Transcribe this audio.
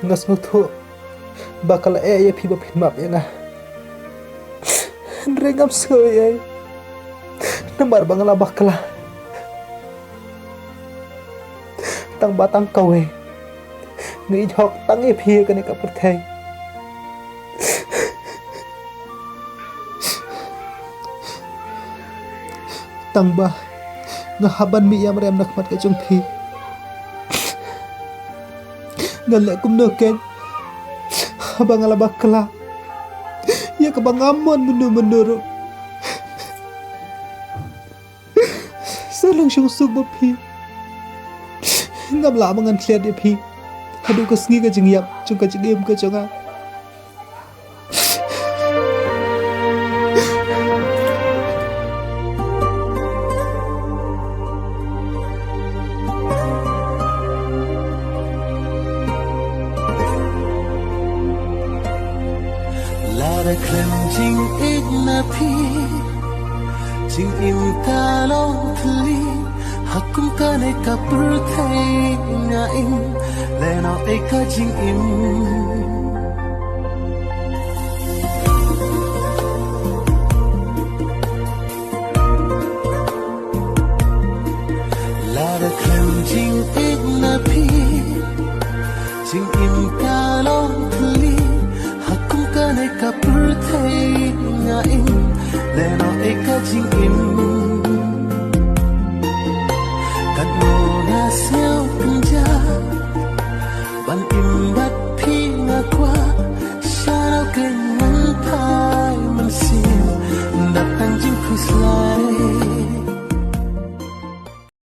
ngas ngutu bakal ya phi ba phin map ya nga rengam soy ay nambar bangala bakala tang batang kawe ngi jok tang e phi ka ne ka perthai tang ba nga haban mi yam rem nak mat ka chung phi ngal le kum no ken bangala bakala ya ka bangamon menu salang syung suk ba phi ngam la mangan khlet ya phi hadu ka sngi ka jing yap chung ka jing em ka chonga Lara klem jing igna phi jing im ka long thli hakum ka ne ka pur thai na in le no e ka jing im Lara klem jing igna phi jing im ka long thli hakum ka ne ka pur thai na in le no e ka jing im